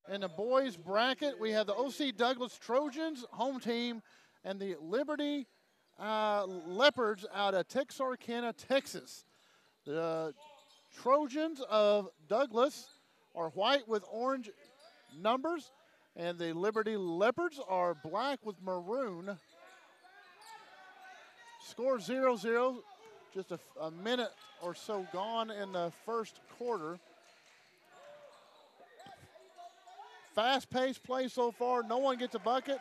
In the boys bracket, we have the OC Douglas Trojans, home team, and the Liberty Leopards out of Texarkana, Texas. The Trojans of Douglas are white with orange numbers, and the Liberty Leopards are black with maroon. Score 0-0, just a minute or so gone in the first quarter. Fast-paced play so far. No one gets a bucket,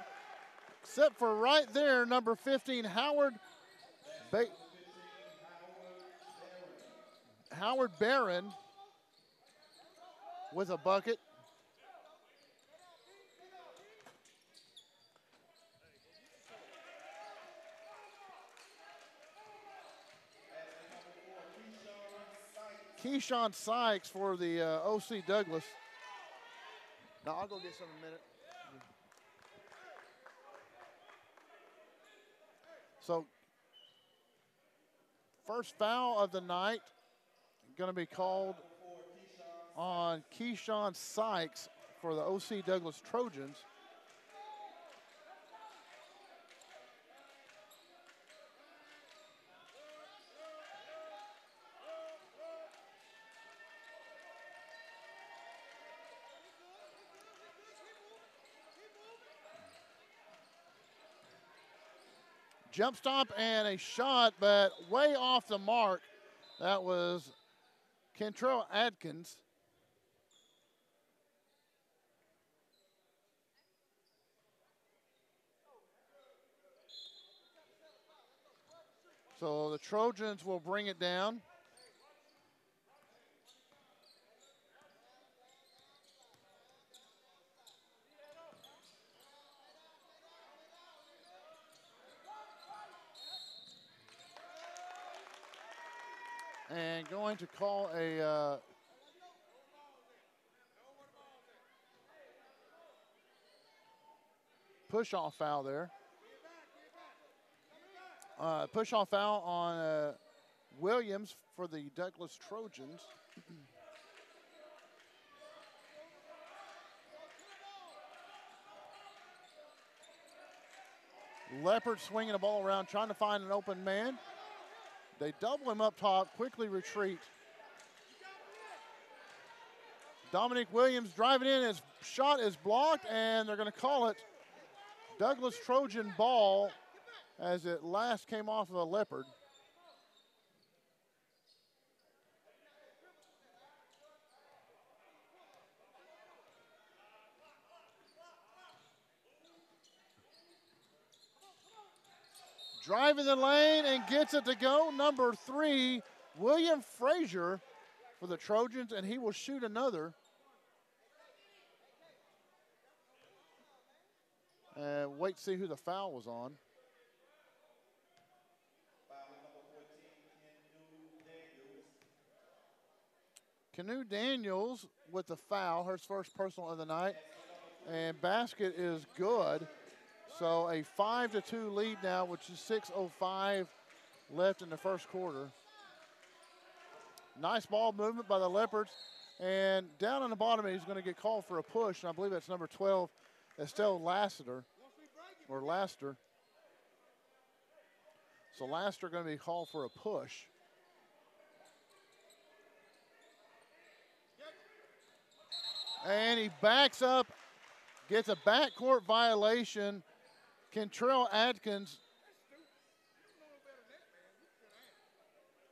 except for right there, number 15, Howard Barron with a bucket. Keyshawn Sykes for the OC Douglas. Now, I'll go get some in a minute. So, first foul of the night going to be called on Keyshawn Sykes for the OC Douglas Trojans. Jump stop and a shot, but way off the mark. That was Kentrell Adkins. So the Trojans will bring it down. And going to call a push-off foul there. Push-off foul on Williams for the Douglas Trojans. Leopard swinging the ball around, trying to find an open man. They double him up top, quickly retreat. Dominic Williams driving in, his shot is blocked, and they're going to call it Douglas Trojan ball as it last came off of a Leopard. Driving the lane and gets it to go. Number 3, William Frazier for the Trojans, and he will shoot another. And wait to see who the foul was on. Canoe Daniels with the foul, her first personal of the night. And basket is good. So a 5-2 lead now, which is 6:05 left in the first quarter. Nice ball movement by the Leopards. And down on the bottom, he's going to get called for a push. And I believe that's number 12, Estelle Lassiter. Or Laster. So Laster going to be called for a push. And he backs up, gets a backcourt violation. Kentrell Adkins.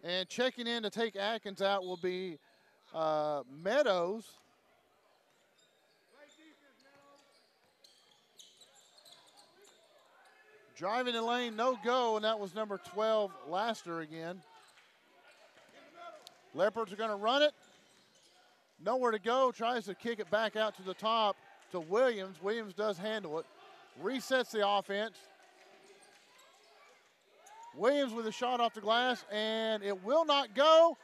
And checking in to take Adkins out will be Meadows. Driving the lane, no go, and that was number 12, Laster again. Leopards are going to run it. Nowhere to go, tries to kick it back out to the top to Williams. Williams does handle it. Resets the offense. Williams with a shot off the glass, and it will not go.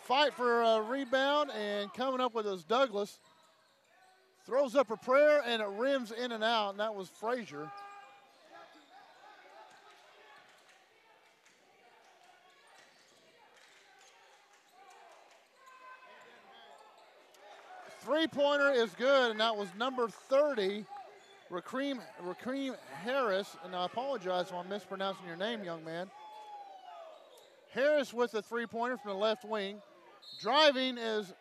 Fight for a rebound, and coming up with is Douglas. Throws up a prayer, and it rims in and out, and that was Frazier. Three-pointer is good, and that was number 30, Rakeem Harris. And I apologize if I'm mispronouncing your name, young man. Harris with the three-pointer from the left wing. Driving is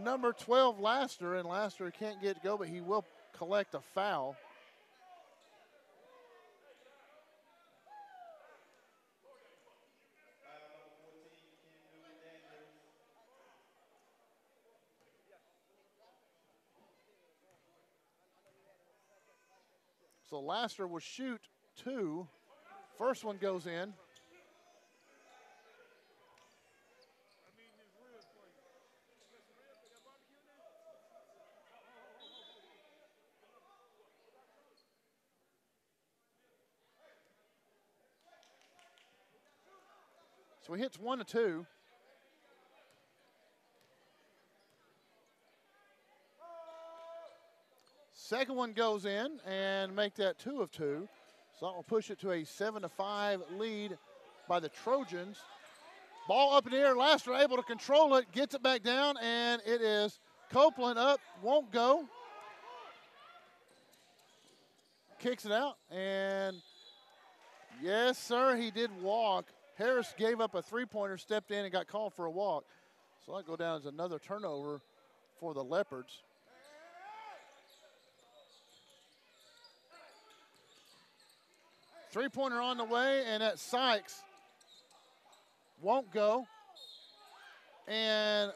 number 12, Laster, and Laster can't get to go, but he will collect a foul. So Laster will shoot two. First one goes in. So he hits 1 of 2. Second one goes in and make that 2 of 2. So that will push it to a 7-5 lead by the Trojans. Ball up in the air. Laster able to control it, gets it back down, and it is Copeland up, won't go. Kicks it out, and yes, sir, he did walk. Harris gave up a three-pointer, stepped in, and got called for a walk. So that'll go down as another turnover for the Leopards. Three-pointer on the way, and that Sykes won't go. And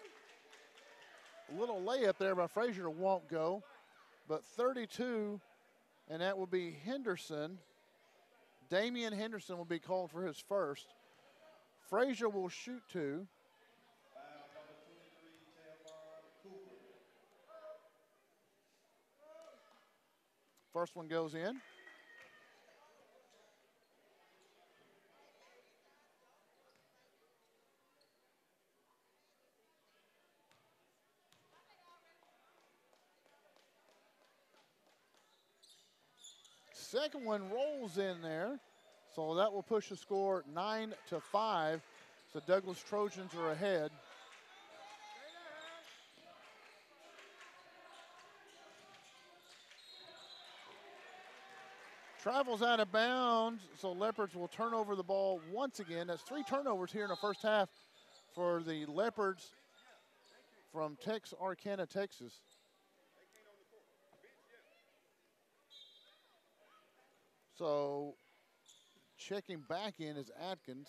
a little layup there by Frazier won't go. But 32, and that will be Henderson. Damian Henderson will be called for his first. Frazier will shoot 2. First one goes in. Second one rolls in there. So that will push the score 9-5. So Douglas Trojans are ahead. Travels out of bounds, so Leopards will turn over the ball once again. That's 3 turnovers here in the first half for the Leopards from Texarkana, Texas. So checking back in is Atkins.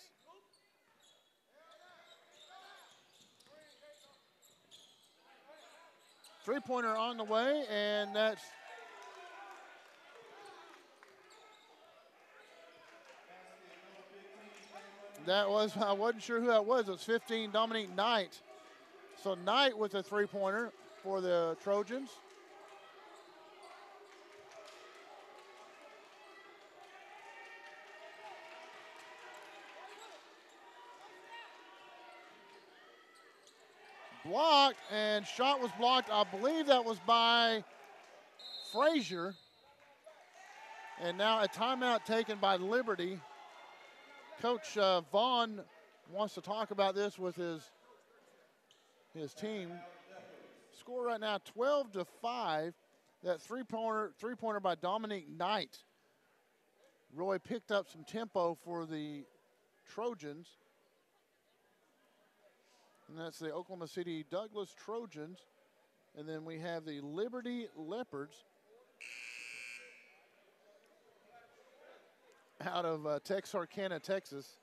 Three-pointer on the way, and that's I wasn't sure who that was. It was 15, Dominique Knight. So Knight with a three-pointer for the Trojans. Blocked, and shot was blocked. I believe that was by Frazier. And now a timeout taken by Liberty. Coach Vaughn wants to talk about this with his team. Score right now 12-5. That three-pointer by Dominique Knight. Roy picked up some tempo for the Trojans. And that's the Oklahoma City Douglas Trojans. And then we have the Liberty Leopards out of Texarkana, Texas.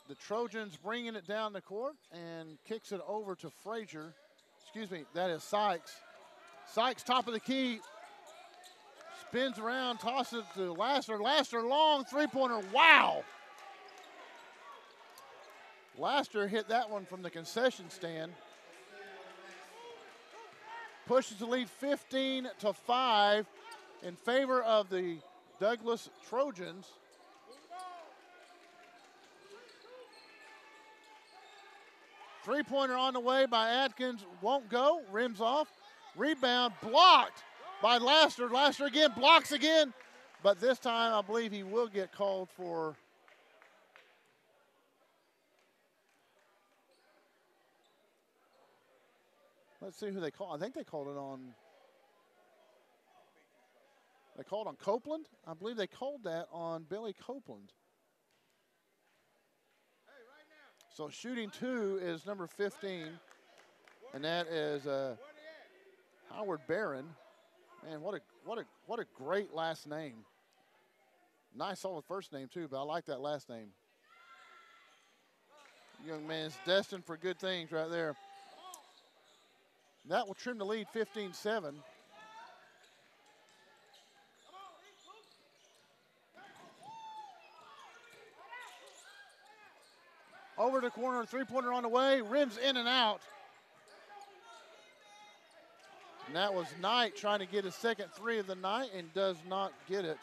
The Trojans bringing it down the court and kicks it over to Frazier. Excuse me, that is Sykes. Sykes, top of the key. Spins around, tosses it to Laster. Laster, long three-pointer. Wow! Laster hit that one from the concession stand. Pushes the lead 15-5 in favor of the Douglas Trojans. Three-pointer on the way by Atkins. Won't go. Rims off. Rebound blocked by Laster. Laster again, blocks again. But this time, I believe he will get called for. Let's see who they call. I think they called it on. They called on Copeland. I believe they called that on Billy Copeland. So shooting 2 is number 15, and that is Howard Barron. Man, what a great last name. Nice solid first name too, but I like that last name. Young man's destined for good things right there. That will trim the lead 15-7. Over the corner, three-pointer on the way, rims in and out. And that was Knight trying to get his second three of the night and does not get it.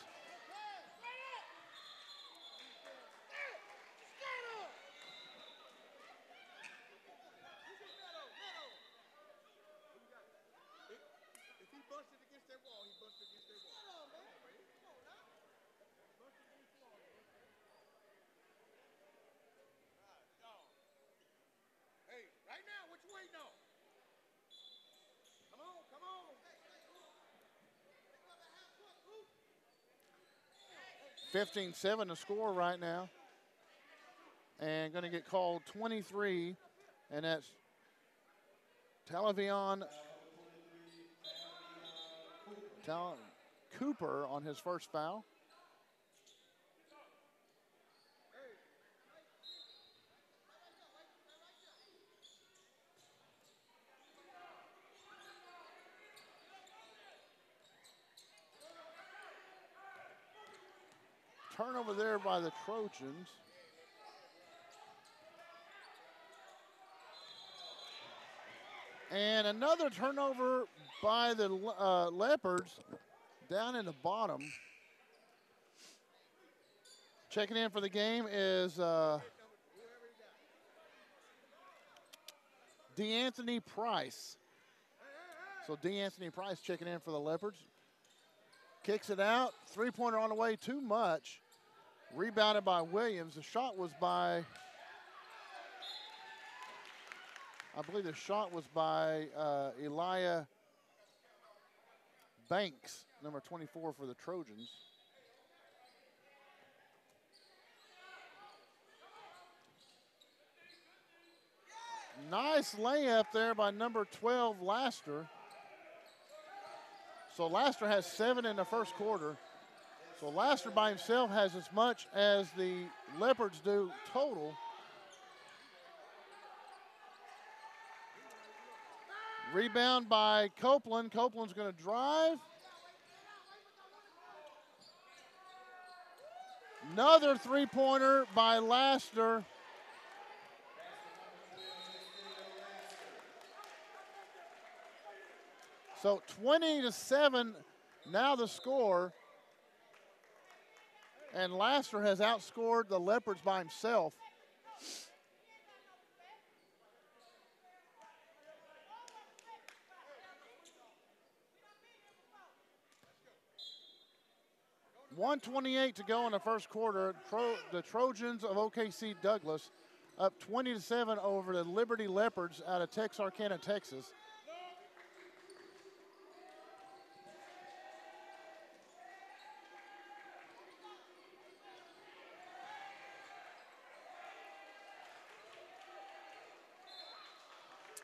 Right now, what you waiting on? Come on, come on. 15-7 to score right now. And going to get called 23, and that's Talavion Cooper on his first foul. Turnover there by the Trojans. And another turnover by the Leopards down in the bottom. Checking in for the game is DeAnthony Price. So DeAnthony Price checking in for the Leopards. Kicks it out. Three-pointer on the way, too much. Rebounded by Williams. The shot was by, I believe the shot was by Elijah Banks, number 24 for the Trojans. Nice layup there by number 12, Laster. So Laster has 7 in the first quarter. So Laster by himself has as much as the Leopards do total. Rebound by Copeland. Copeland's going to drive. Another three-pointer by Laster. So 20-7 now the score. And Laster has outscored the Leopards by himself. .128 to go in the first quarter. The Trojans of OKC Douglas up 20-7 over the Liberty Leopards out of Texarkana, Texas.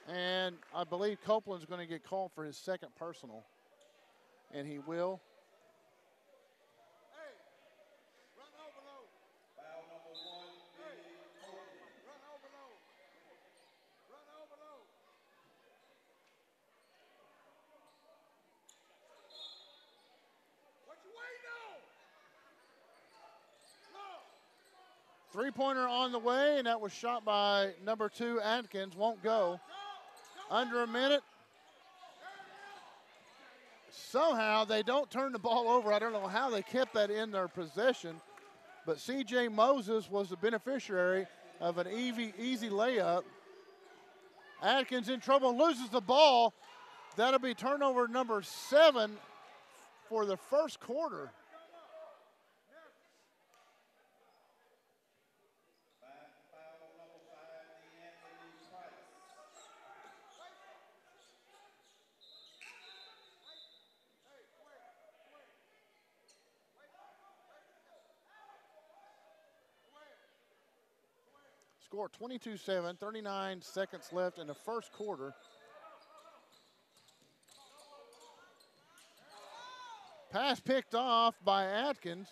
And I believe Copeland's going to get called for his second personal. And he will. Hey, run overload. Foul number 1. Hey, run overload. Run overload. What you waiting on? No. Three-pointer on the way, and that was shot by number 2, Atkins. Won't go. Under a minute. Somehow they don't turn the ball over. I don't know how they kept that in their possession, but C.J. Moses was the beneficiary of an easy layup. Atkins in trouble, loses the ball. That'll be turnover number 7 for the first quarter. Score 22-7, 39 seconds left in the first quarter. Pass picked off by Atkins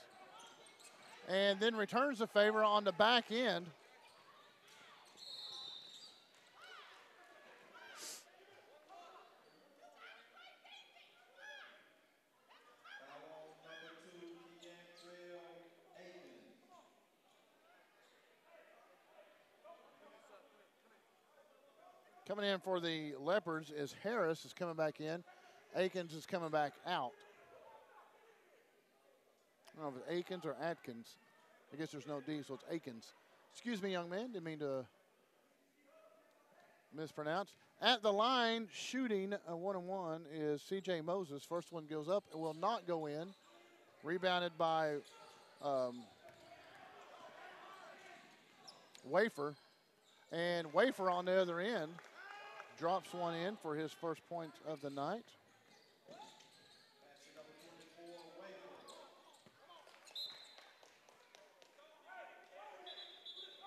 and then returns the favor on the back end. Coming in for the Leopards is Harris is coming back in. Akins is coming back out. I don't know if it's Akins or Atkins. I guess there's no D, so it's Akins. Excuse me, young man. Didn't mean to mispronounce. At the line, shooting a 1-on-1 is C.J. Moses. First one goes up. It will not go in. Rebounded by Wafer. And Wafer on the other end drops one in for his first point of the night.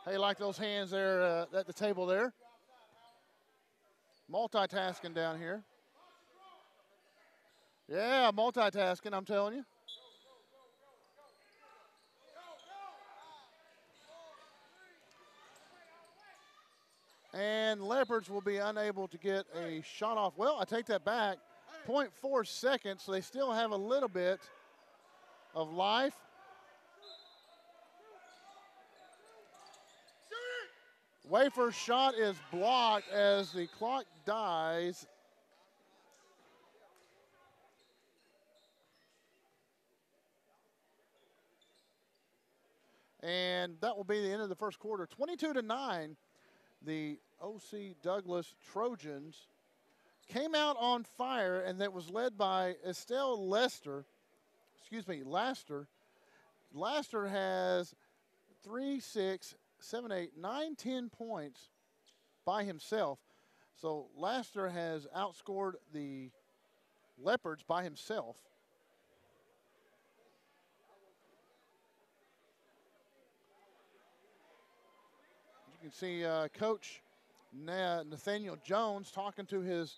How you like those hands there at the table there? Multitasking down here. Yeah, multitasking, I'm telling you. And Leopards will be unable to get a shot off. Well, I take that back. 0.4 seconds, so they still have a little bit of life. Wafer's shot is blocked as the clock dies. And that will be the end of the first quarter. 22-9, the O.C. Douglass Trojans came out on fire, and that was led by Estelle Laster. Laster has 3, 6, 7, 8, 9, 10 points by himself. So Laster has outscored the Leopards by himself. You can see Coach Nathaniel Jones talking to his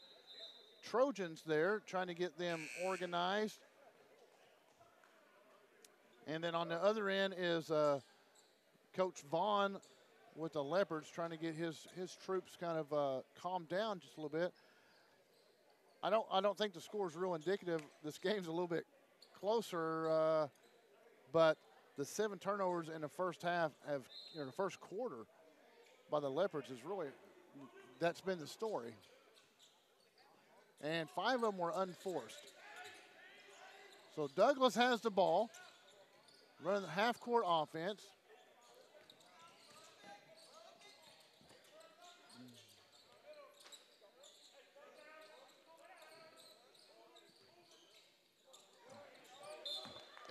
Trojans there, trying to get them organized. And then on the other end is Coach Vaughn with the Leopards, trying to get his troops kind of calmed down just a little bit. I don't think the score is real indicative. This game's a little bit closer, but the 7 turnovers in the first half the first quarter by the Leopards is really, that's been the story. And 5 of them were unforced. So Douglass has the ball, running the half-court offense.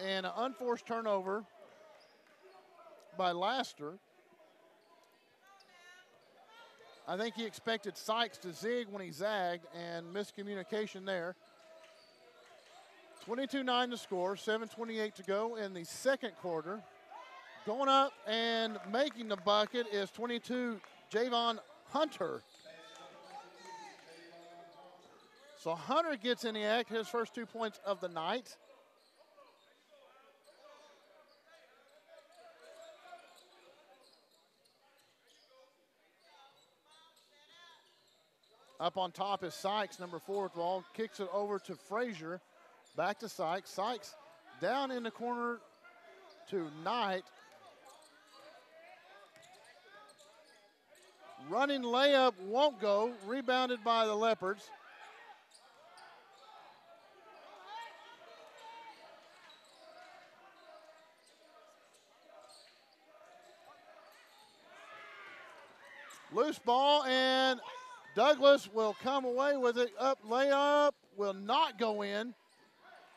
And an unforced turnover by Laster. I think he expected Sykes to zig when he zagged, and miscommunication there. 22-9 to score, 7:28 to go in the second quarter. Going up and making the bucket is 22, Javon Hunter. So Hunter gets in the act, his first 2 points of the night. Up on top is Sykes, number 4 with the ball. Kicks it over to Frazier. Back to Sykes. Sykes down in the corner to Knight. Running layup won't go. Rebounded by the Leopards. Loose ball, and Douglass will come away with it. Up, layup will not go in,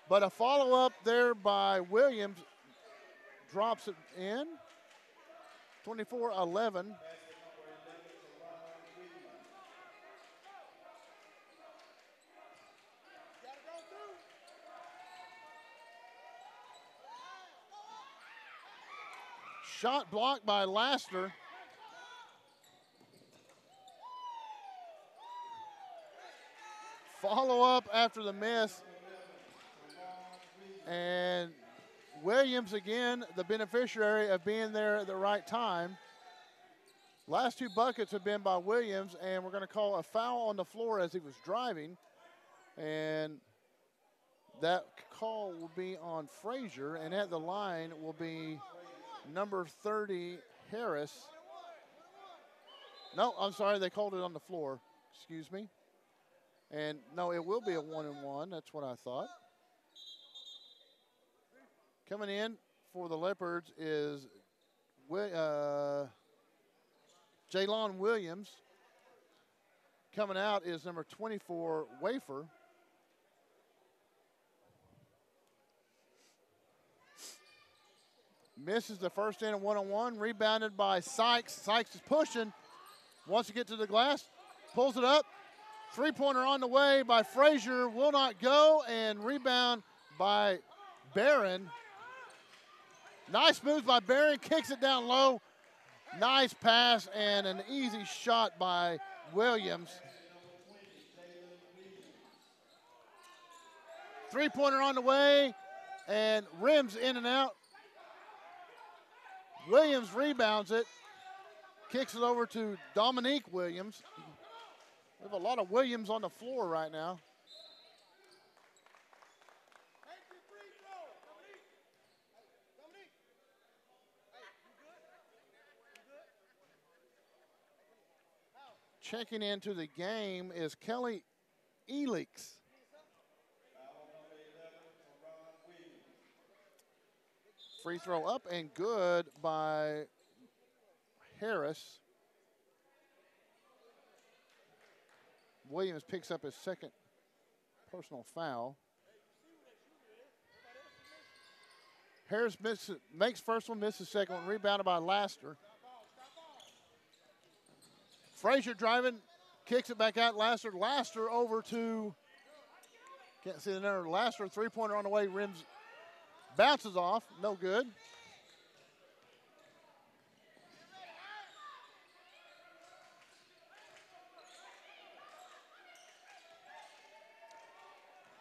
but a follow-up there by Williams drops it in. 24-11. Shot blocked by Laster. Follow up after the miss. And Williams again, the beneficiary of being there at the right time. Last two buckets have been by Williams, and we're going to call a foul on the floor as he was driving. And that call will be on Frazier, and at the line will be number 30, Harris. No, I'm sorry, they called it on the floor. Excuse me. And no, it will be a 1-and-1. That's what I thought. Coming in for the Leopards is Jaylon Williams. Coming out is number 24, Wafer. Misses the first in a 1-on-1, rebounded by Sykes. Sykes is pushing, wants to get to the glass, pulls it up. Three-pointer on the way by Frazier, will not go, and rebound by Barron. Nice move by Barron, kicks it down low. Nice pass and an easy shot by Williams. Three-pointer on the way, and rims in and out. Williams rebounds it, kicks it over to Dominique Williams. We have a lot of Williams on the floor right now. Checking into the game is Kelly Elix. Free throw up and good by Harris. Williams picks up his second personal foul. Harris makes first one, misses second one, rebounded by Laster. Frazier driving, kicks it back out. Laster over to, can't see the number. Laster, three-pointer on the way, rims, bounces off, no good.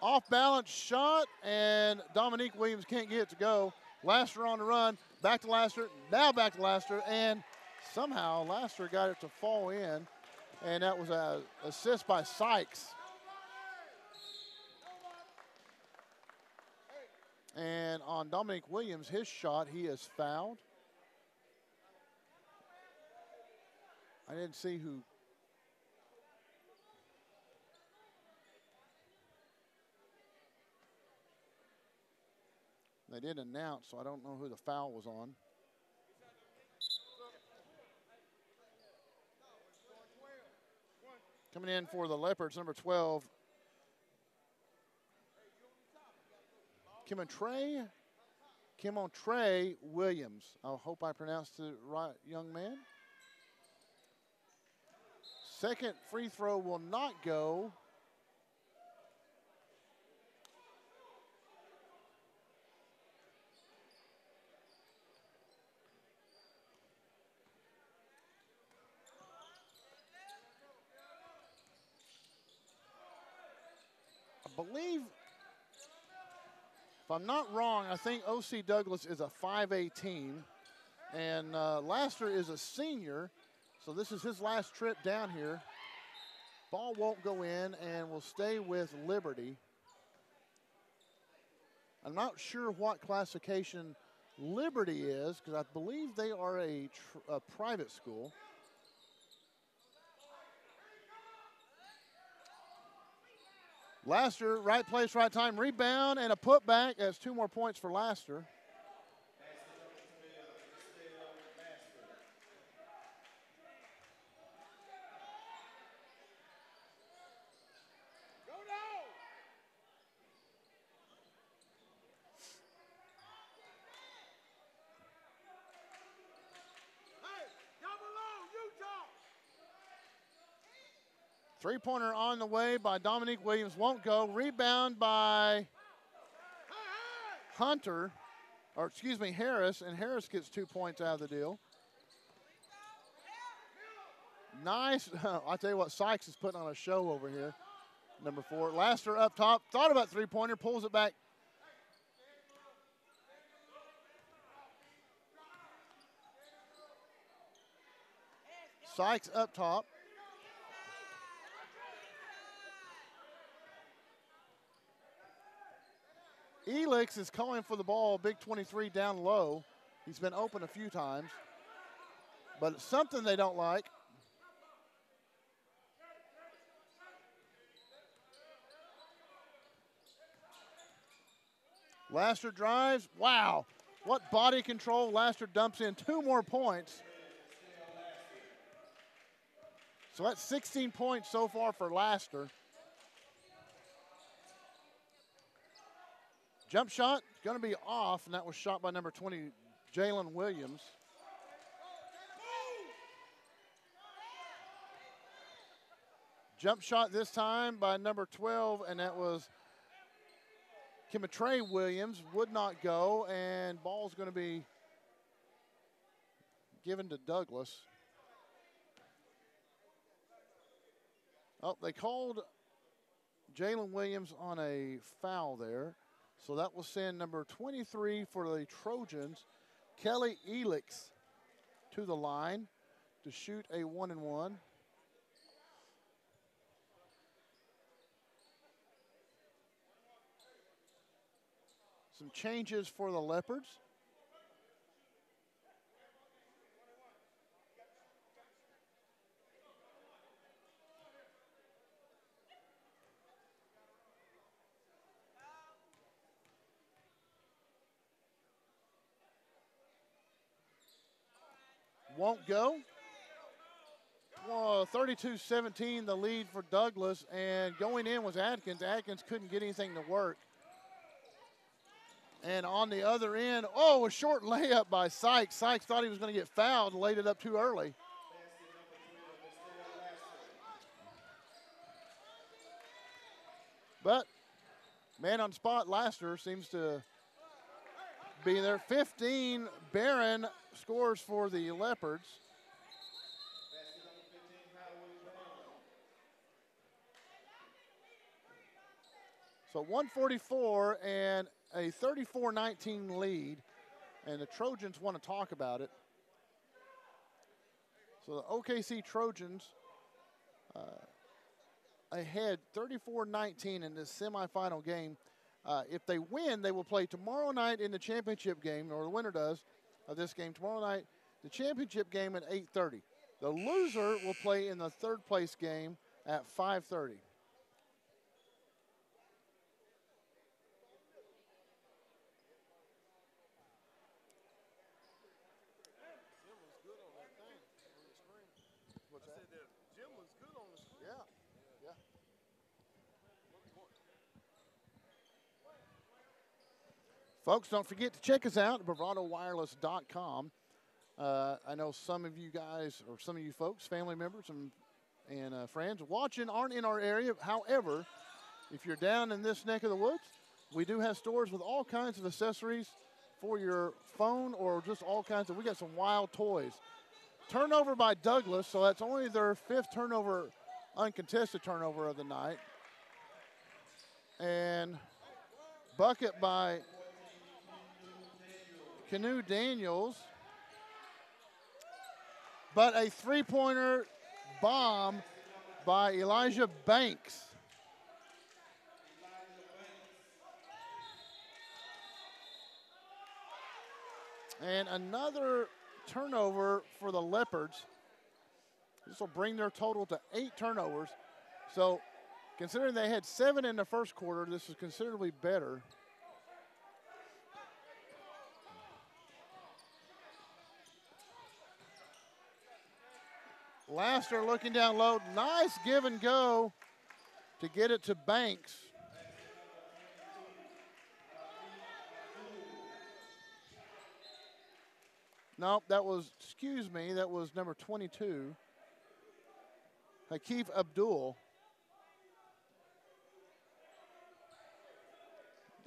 Off-balance shot, and Dominique Williams can't get it to go. Laster on the run, back to Laster, now back to Laster, and somehow Laster got it to fall in, and that was an assist by Sykes. And on Dominique Williams, his shot, he is fouled. I didn't see who. They didn't announce, so I don't know who the foul was on. Coming in for the Leopards, number 12, Kimontre Williams. I hope I pronounced it right, young man. Second free throw will not go. I believe, if I'm not wrong, I think OC Douglass is a 5A team, and Laster is a senior, so this is his last trip down here. Ball won't go in and will stay with Liberty. I'm not sure what classification Liberty is, because I believe they are a private school. Laster, right place, right time, rebound, and a putback. That's 2 more points for Laster. Three-pointer on the way by Dominique Williams. Won't go. Rebound by Hunter, or excuse me, Harris. And Harris gets 2 points out of the deal. Nice. I tell you what, Sykes is putting on a show over here. Number 4. Laster up top. Thought about three-pointer. Pulls it back. Sykes up top. Elix is calling for the ball, big 23 down low. He's been open a few times, but it's something they don't like. Laster drives. Wow, what body control. Laster dumps in 2 more points. So that's 16 points so far for Laster. Jump shot going to be off, and that was shot by number 20, Jalen Williams. Jump shot this time by number 12, and that was Kimatre Williams. Would not go, and ball's going to be given to Douglass. Oh, they called Jalen Williams on a foul there. So that will send number 23 for the Trojans, Kelly Elix, to the line to shoot a 1-and-1. Some changes for the Leopards. Won't go. 32-17 the lead for Douglass, and going in was Atkins. Atkins couldn't get anything to work. And on the other end, oh, a short layup by Sykes. Sykes thought he was going to get fouled and laid it up too early. But man on spot, Laster seems to be there. 15, Barron scores for the Leopards. So 144 and a 34-19 lead, and the Trojans want to talk about it. So the OKC Trojans ahead 34-19 in this semifinal game. If they win, they will play tomorrow night in the championship game, or the winner does, of this game tomorrow night, the championship game at 8:30. The loser will play in the third place game at 5:30. Folks, don't forget to check us out at BravadoWireless.com. I know some of you guys, or some of you folks, family members and friends watching aren't in our area. However, if you're down in this neck of the woods, we do have stores with all kinds of accessories for your phone, or just all kinds of, we got some wild toys. Turnover by Douglass, so that's only their 5th turnover, uncontested turnover of the night. And bucket by Canoe Daniels, but a three-pointer bomb by Elijah Banks. And another turnover for the Leopards. This will bring their total to 8 turnovers. So considering they had 7 in the first quarter, this is considerably better. Laster looking down low. Nice give and go to get it to Banks. Nope, that was, excuse me, that was number 22, Hakeem Abdul.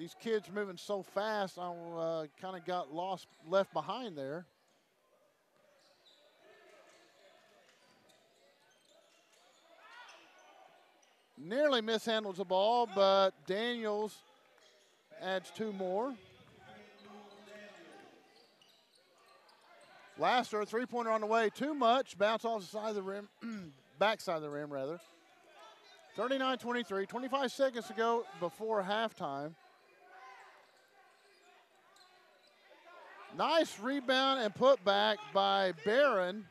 these kids moving so fast, I kind of got left behind there. Nearly mishandles the ball, but Daniels adds 2 more. Laster, 3-pointer on the way. Too much. Bounce off the side of the rim, backside of the rim, rather. 39-23, 25 seconds to go before halftime. Nice rebound and putback by Barron.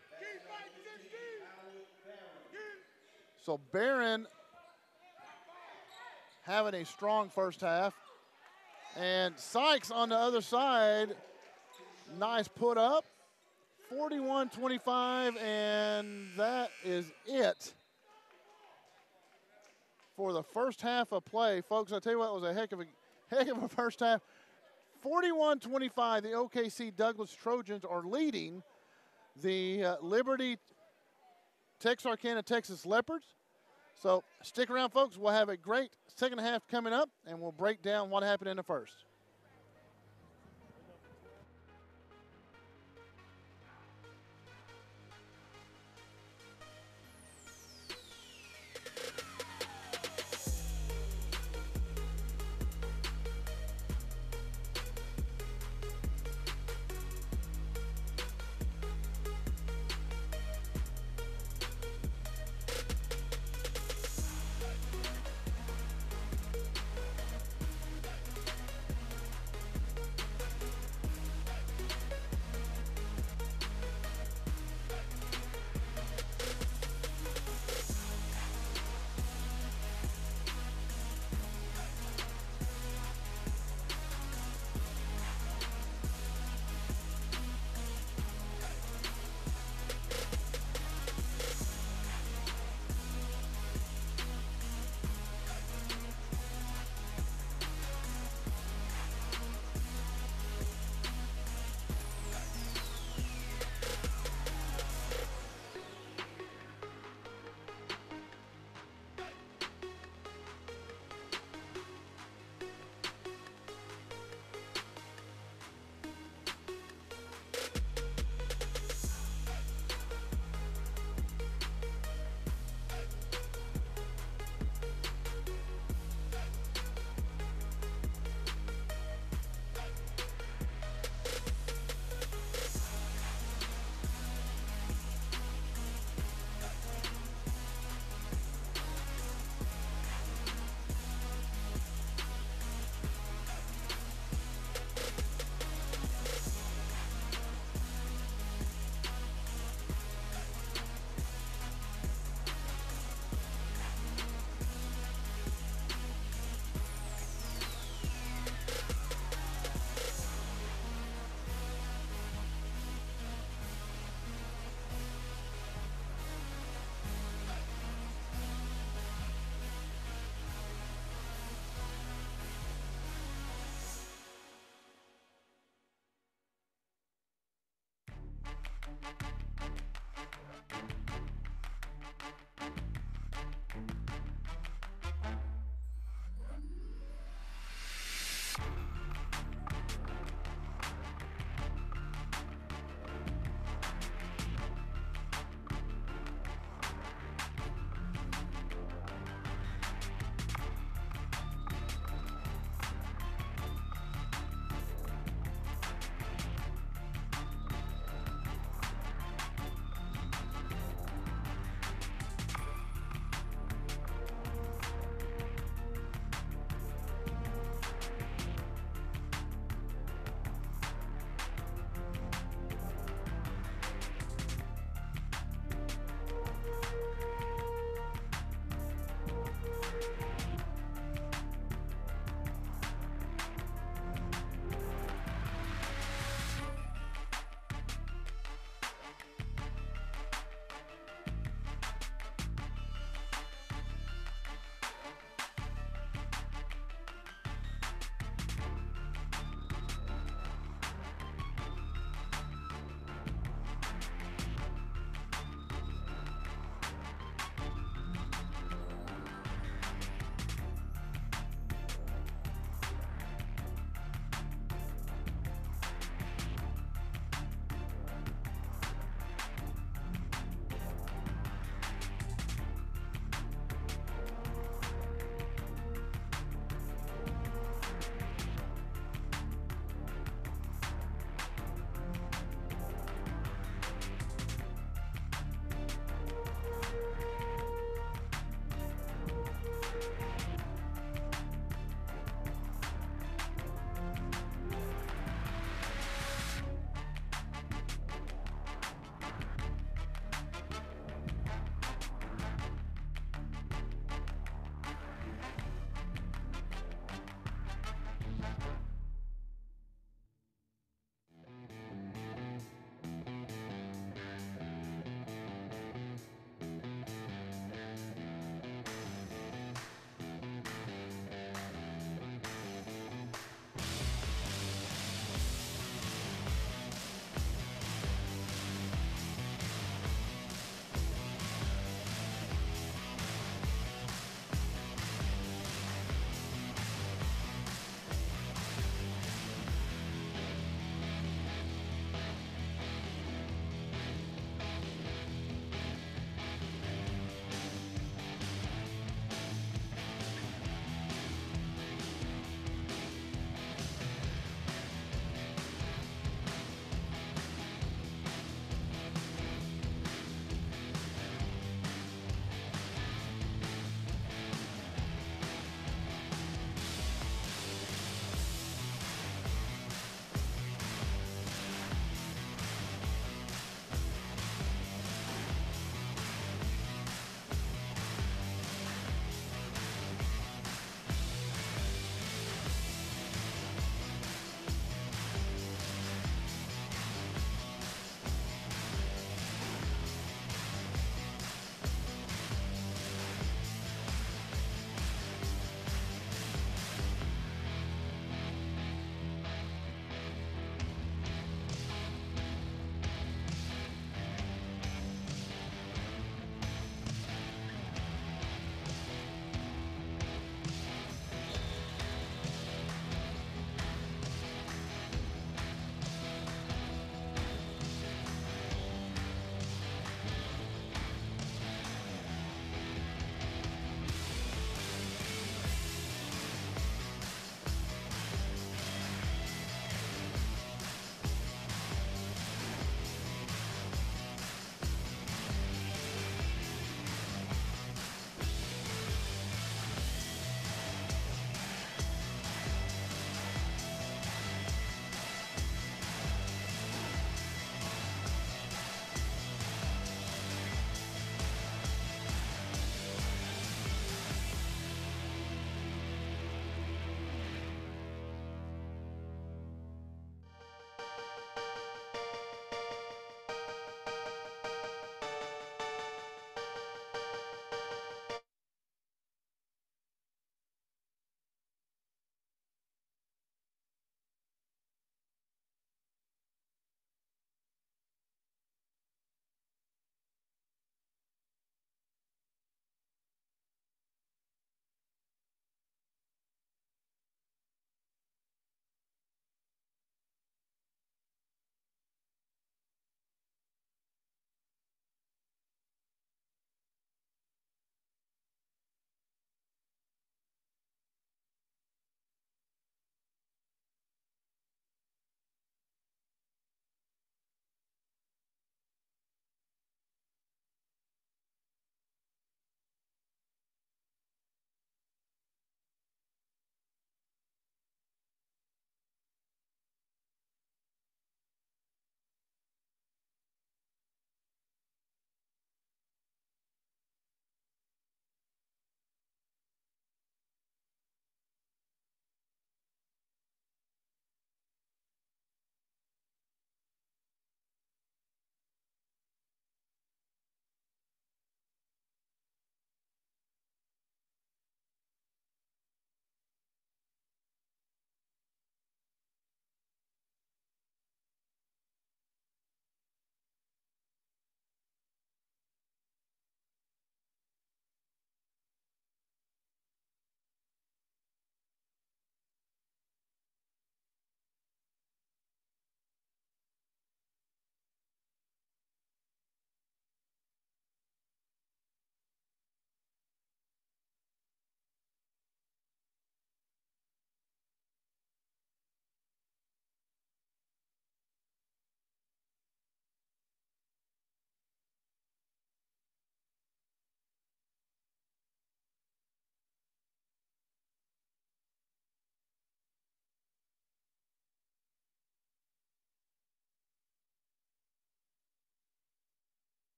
So Barron having a strong first half. And Sykes on the other side, nice put up. 41-25, and that is it for the first half of play. Folks, I tell you what, it was a heck of a first half. 41-25, the OKC Douglas Trojans are leading the Liberty Texarkana Texas Leopards. So stick around, folks. We'll have a great second half coming up, and we'll break down what happened in the first.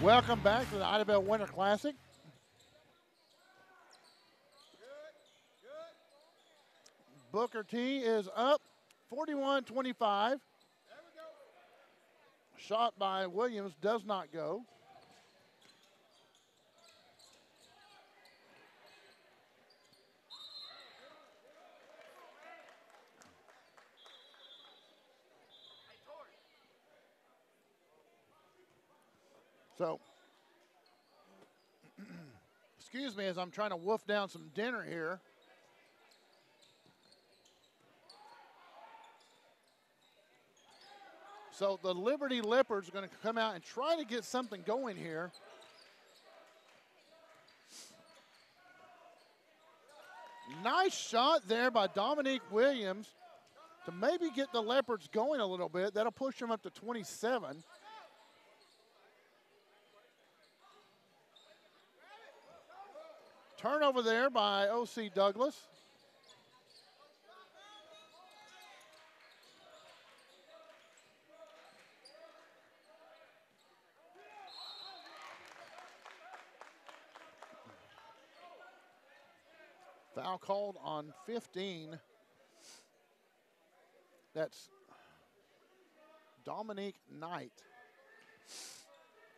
Welcome back to the IDABEL Winter Classic. Booker T is up 41-25. Shot by Williams does not go. So, excuse me as I'm trying to wolf down some dinner here. So the Liberty Leopards are going to come out and try to get something going here. Nice shot there by Dominique Williams to maybe get the Leopards going a little bit. That'll push them up to 27. Turnover there by O.C. Douglass. Foul called on 15. That's Dominique Knight.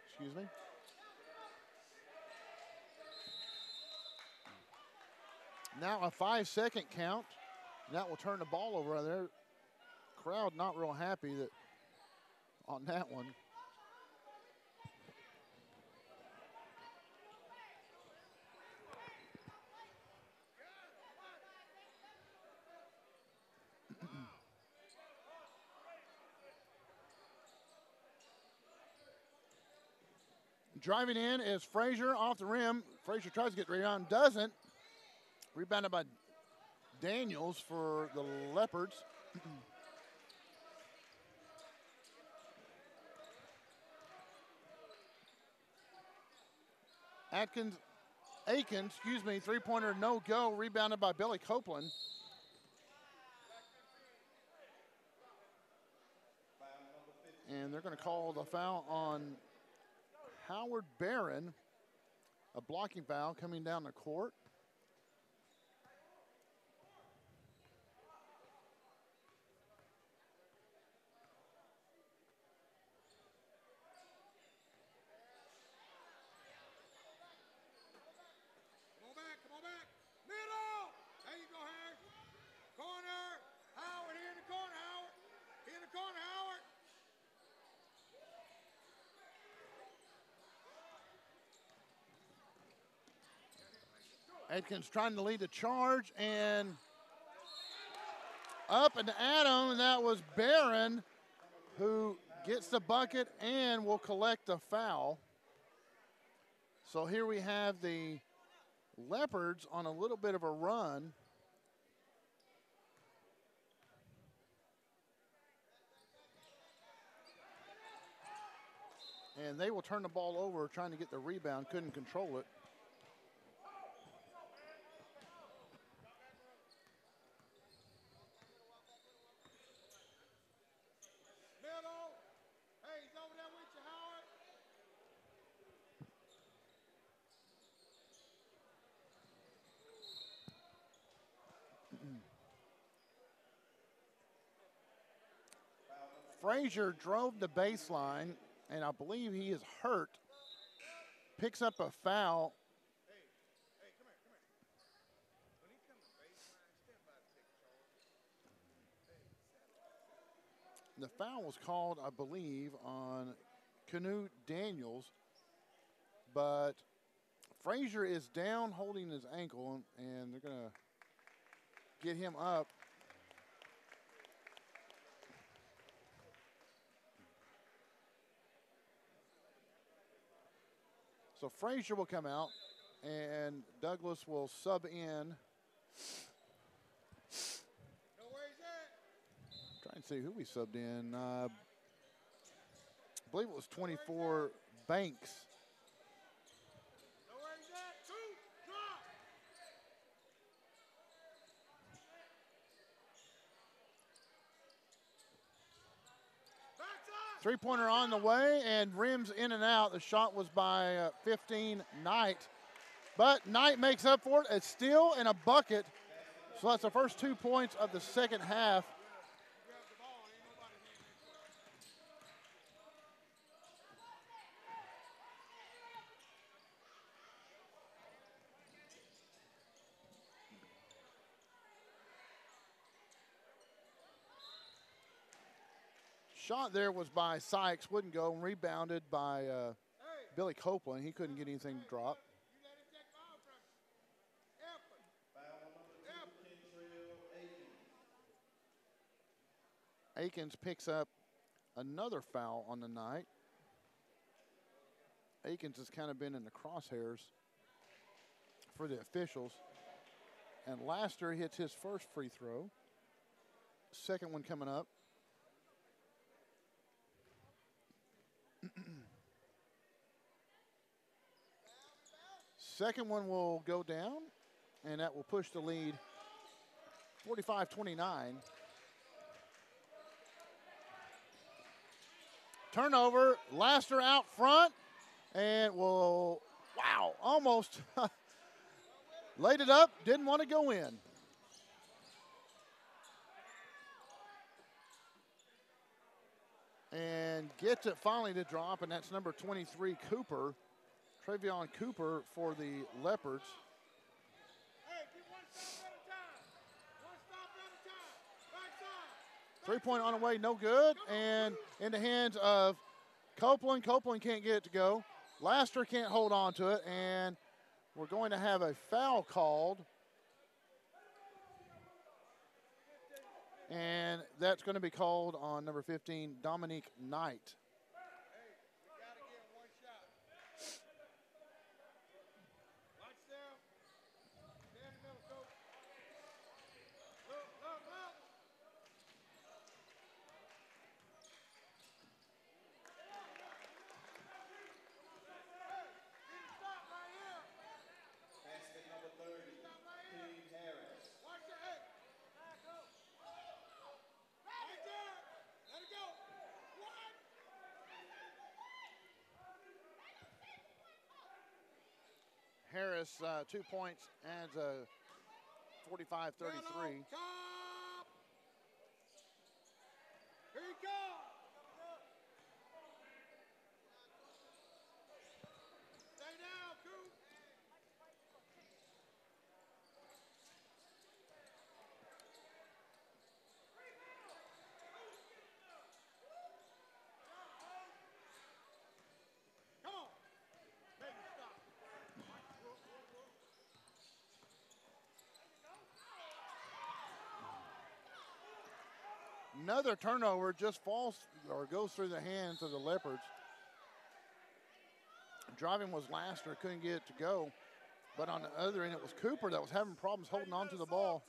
Excuse me. Now a 5-second count. That will turn the ball over there. Crowd not real happy that on that one. Driving in is Frazier off the rim. Frazier tries to get the rebound, doesn't. Rebounded by Daniels for the Leopards. Aikens, three-pointer no go, rebounded by Billy Copeland. And they're going to call the foul on Howard Barron, a blocking foul coming down the court. Come on back. Middle. There you go, Harry. Corner. Howard here in the corner, Howard. Here in the corner, Howard. Adkins trying to lead the charge and up and at him, and that was Barron who gets the bucket and will collect the foul. So here we have the Leopards on a little bit of a run. And they will turn the ball over trying to get the rebound, couldn't control it. Frazier drove the baseline, and I believe he is hurt. Picks up a foul. Hey, come here. When he comes to baseline, stand by to take charge. The foul was called, I believe, on Canute Daniels, but Frazier is down holding his ankle, and they're going to get him up. So Frazier will come out, and Douglass will sub in. Trying to see who we subbed in. I believe it was 24 Banks. Three-pointer on the way and rims in and out. The shot was by 15 Knight. But Knight makes up for it. A steal and a bucket. So that's the first 2 points of the second half. Shot there was by Sykes, wouldn't go, and rebounded by Billy Copeland. He couldn't get anything to drop. Akins picks up another foul on the night. Akins has kind of been in the crosshairs for the officials. And Laster hits his first free throw. Second one coming up. Second one will go down, and that will push the lead 45-29. Turnover, Laster out front, and will, wow, almost laid it up, didn't want to go in. And gets it finally to drop, and that's number 23, Cooper. Travion Cooper for the Leopards. Hey, get one stop at a time. One stop at a time. Backside. Three-point on the way, no good. And in the hands of Copeland. Copeland can't get it to go. Laster can't hold on to it, and we're going to have a foul called. And that's going to be called on number 15, Dominique Knight. Hey, we got to get one shot. Watch them. Stay in the middle, coach. Look, look, look. Hey, get a stop right here. Basket number 30, Stop right here. Team Harris. Watch the hey. Back up. Right there. Let it go. One. Harris, 2 points, adds a 45-33. Top. Here he comes. Stay down, Coop. Come on. Make him stop. Another turnover just falls or goes through the hands of the Leopards. Driving was Laster, couldn't get it to go. But on the other end, it was Cooper that was having problems holding on to the ball.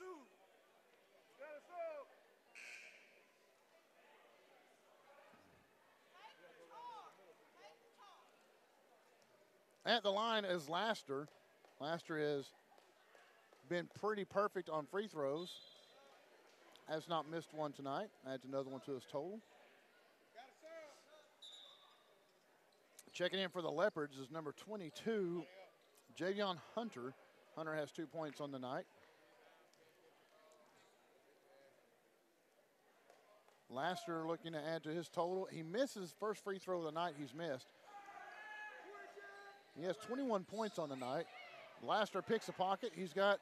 At the line is Laster. Laster has been pretty perfect on free throws. Has not missed one tonight. Adds another one to his total. Checking in for the Leopards is number 22, Javion Hunter. Hunter has 2 points on the night. Laster looking to add to his total. He misses first free throw of the night he's missed. He has 21 points on the night. Laster picks a pocket. He's got,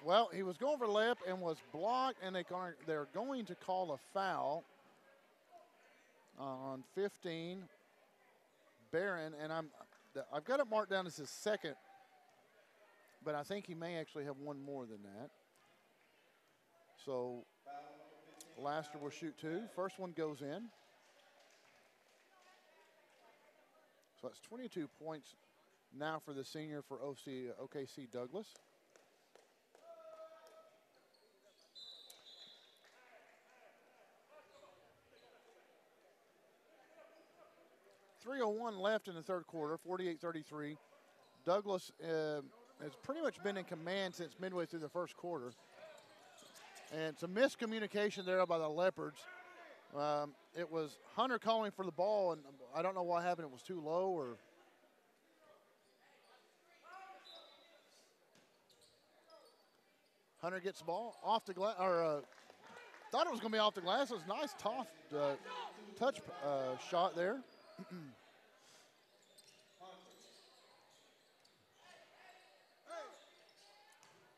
well, he was going for lip and was blocked, and they're going to call a foul on 15, Barron, and I've got it marked down as his second, but I think he may actually have one more than that. So Laster will shoot two. First one goes in. So that's 22 points now for the senior for OKC Douglas. .301 left in the third quarter, 48-33. Douglas has pretty much been in command since midway through the first quarter. And some miscommunication there by the Leopards. It was Hunter calling for the ball, and I don't know what happened. It was too low, or Hunter gets the ball off the glass, or thought it was going to be off the glass. It was a nice touch shot there.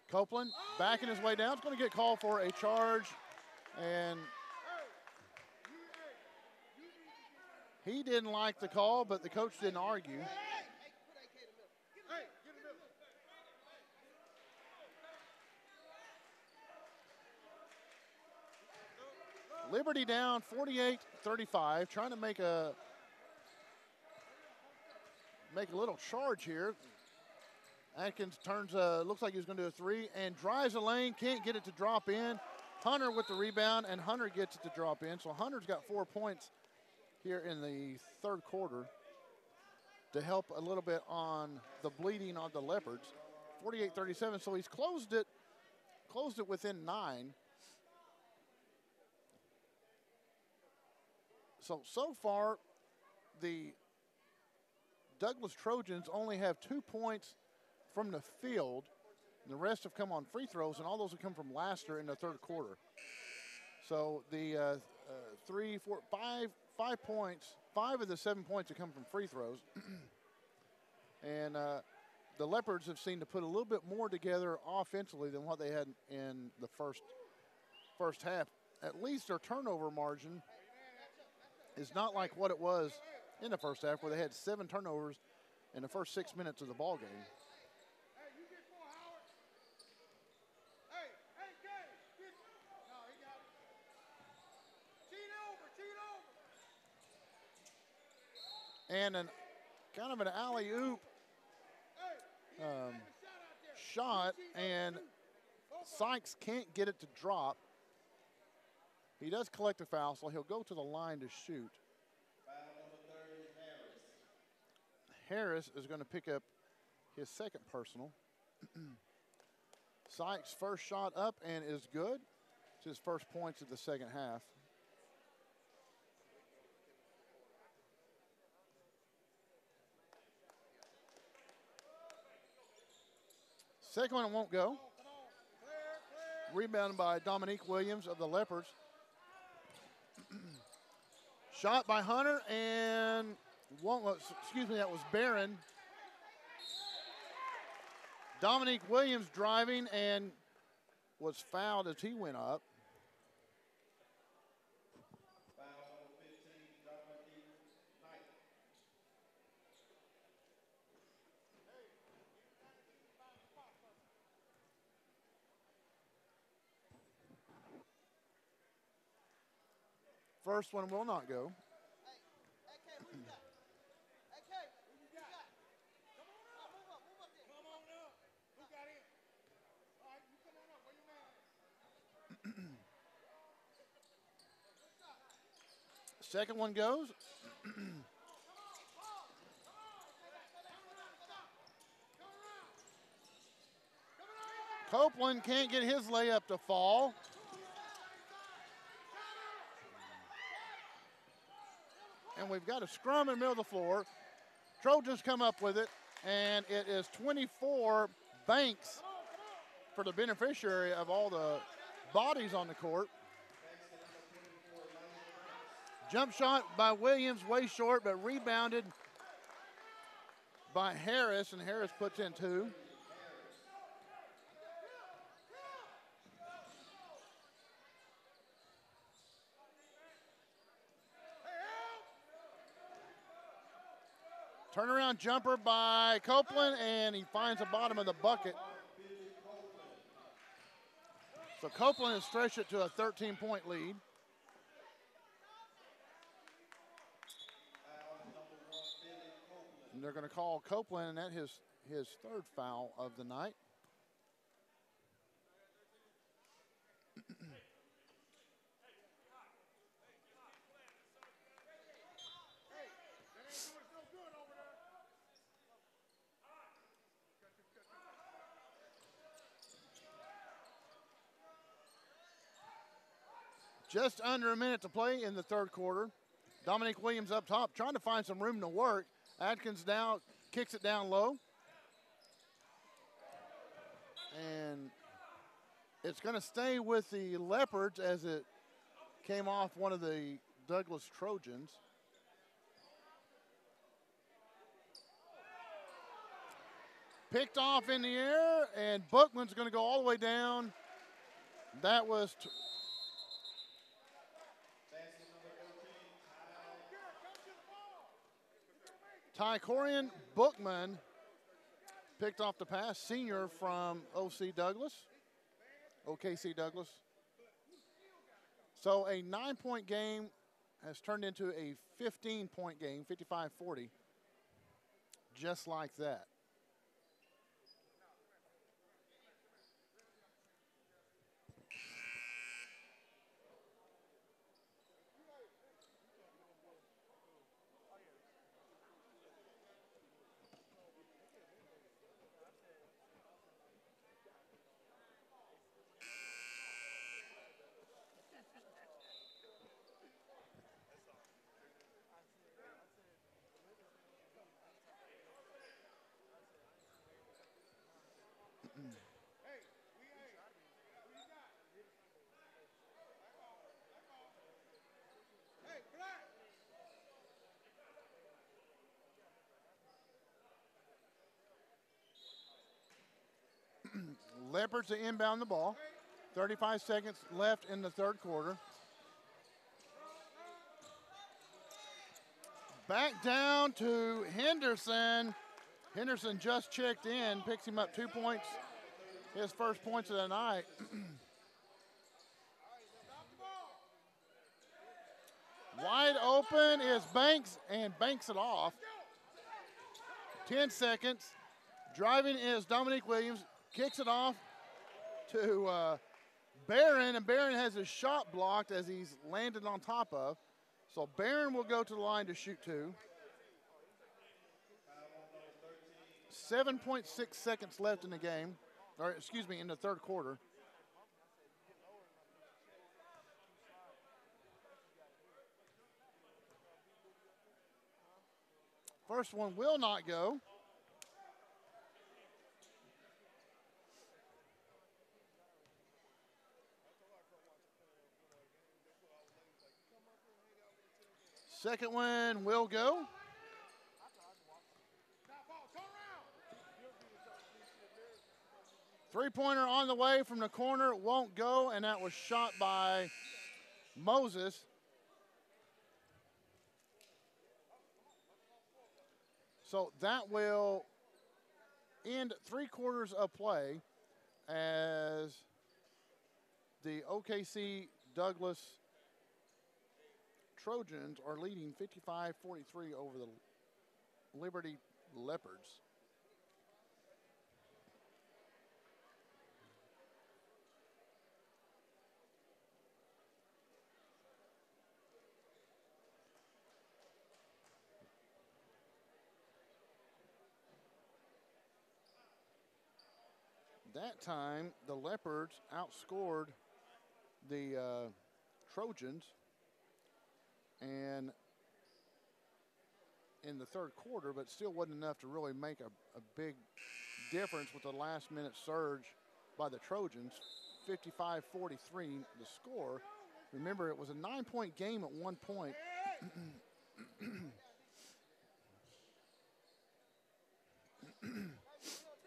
Copeland backing his way down. It's going to get called for a charge, and he didn't like the call, but the coach didn't argue. Liberty down 48-35, trying to make a little charge here. Atkins turns, looks like he's going to do a three, and drives the lane, can't get it to drop in. Hunter with the rebound, and Hunter gets it to drop in. So Hunter's got 4 points here in the third quarter to help a little bit on the bleeding on the Leopards. 48-37, so he's closed it within 9. So far, the Douglass Trojans only have 2 points from the field, and the rest have come on free throws, and all those have come from Laster in the third quarter. So the 5 points, 5 of the 7 points have come from free throws. And the Leopards have seemed to put a little bit more together offensively than what they had in the first half. At least their turnover margin is not like what it was in the first half, where they had 7 turnovers in the first 6 minutes of the ball game. And kind of an alley-oop shot, and Sykes can't get it to drop. He does collect a foul, so he'll go to the line to shoot. Harris is going to pick up his second personal. Sykes' first shot up and is good. It's his first points of the second half. Second one won't go. Rebounded by Dominique Williams of the Leopards. Shot by Hunter, and that was Barron. Dominique Williams driving and was fouled as he went up. First one will not go. Second one goes. Copeland can't get his layup to fall. And we've got a scrum in the middle of the floor. Trojans come up with it, and it is 24 Banks for the beneficiary of all the bodies on the court. Jump shot by Williams, way short, but rebounded by Harris, and Harris puts in 2. Turnaround jumper by Copeland, and he finds the bottom of the bucket. So Copeland has stretched it to a 13-point lead. And they're going to call Copeland, and that his third foul of the night. Just under a minute to play in the third quarter. Dominique Williams up top, trying to find some room to work. Atkins now kicks it down low. And it's going to stay with the Leopards as it came off one of the Douglass Trojans. Picked off in the air, and Bookman's going to go all the way down. That was Ty Corian. Bookman picked off the pass, senior from OC Douglass, OKC Douglass. So a 9-point game has turned into a 15-point game, 55-40, just like that. Leopards to inbound the ball. 35 seconds left in the third quarter. Back down to Henderson. Henderson just checked in, picks him up 2 points. His first points of the night. Wide open is Banks, and banks it off. 10 seconds. Driving is Dominique Williams. Kicks it off to Barron, and Barron has his shot blocked as he's landed on top of. So Barron will go to the line to shoot 2. 7.6 seconds left in the game, or excuse me, in the third quarter. First one will not go. Second one will go. Three-pointer on the way from the corner, won't go, and that was shot by Moses. So that will end 3 quarters of play as the OKC Douglass Trojans are leading 55-43 over the Liberty Leopards. That time, the Leopards outscored the Trojans, and in the third quarter, but still wasn't enough to really make a big difference with the last-minute surge by the Trojans. 55-43 the score. Remember, it was a 9-point game at one point.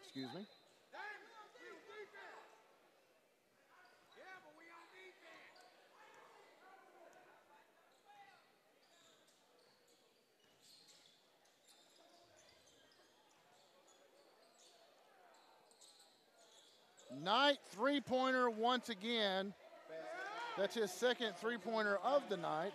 Excuse me. 9 three-pointer once again. That's his second three-pointer of the night.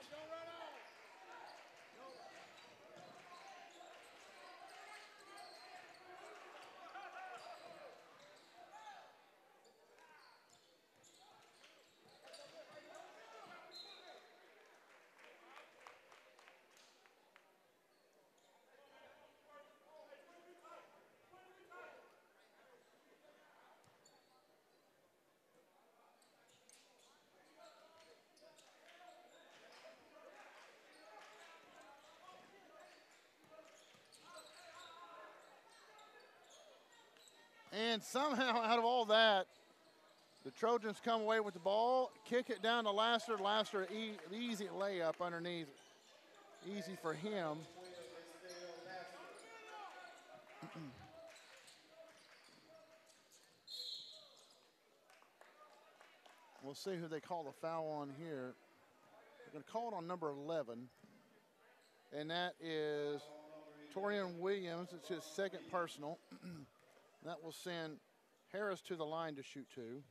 And somehow out of all that, the Trojans come away with the ball, kick it down to Laster. Laster, easy layup underneath. Easy for him. We'll see who they call the foul on here. They're going to call it on number 11. And that is Torian Williams. It's his second personal. That will send Harris to the line to shoot two.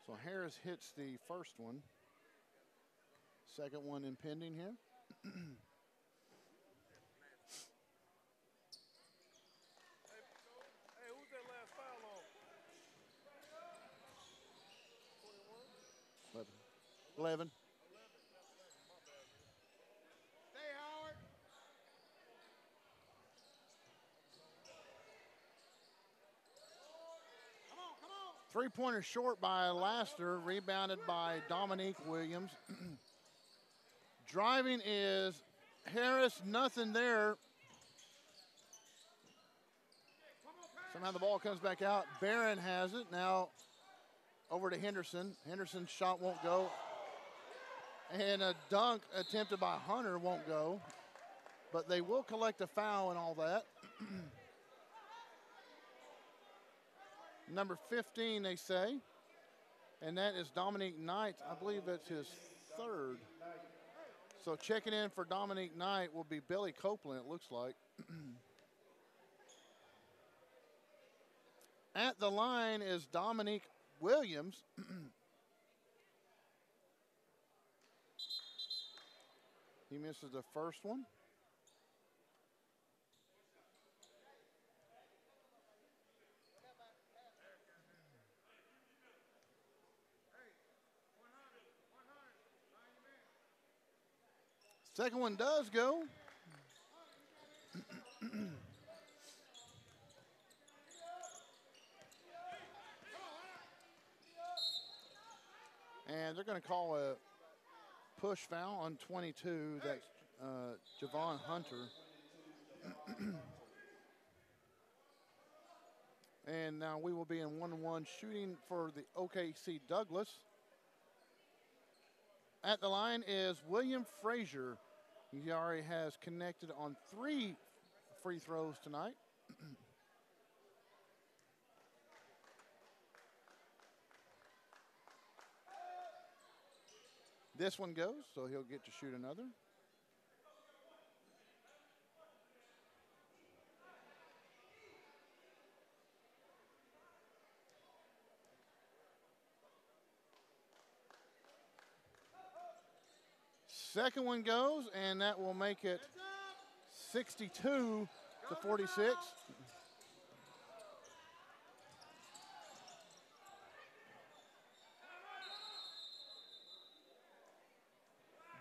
So Harris hits the first one. Second one impending here. Hey, who's that last foul on? 11. Stay, Howard. Come on, come on. Three-pointer short by Laster, rebounded by Dominique Williams. Driving is Harris, nothing there. Somehow the ball comes back out. Barron has it. Now over to Henderson. Henderson's shot won't go. And a dunk attempted by Hunter won't go. But they will collect a foul and all that. Number 15, they say. And that is Dominique Knight. I believe that's his third. So checking in for Dominique Knight will be Billy Copeland, it looks like. At the line is Dominique Williams. He misses the first one. Second one does go. And they're going to call a push foul on 22. That's Javon Hunter. And now we will be in 1-1 shooting for the OKC Douglas. At the line is William Frazier. He already has connected on 3 free throws tonight. This one goes, so he'll get to shoot another. Second one goes, and that will make it 62 to 46.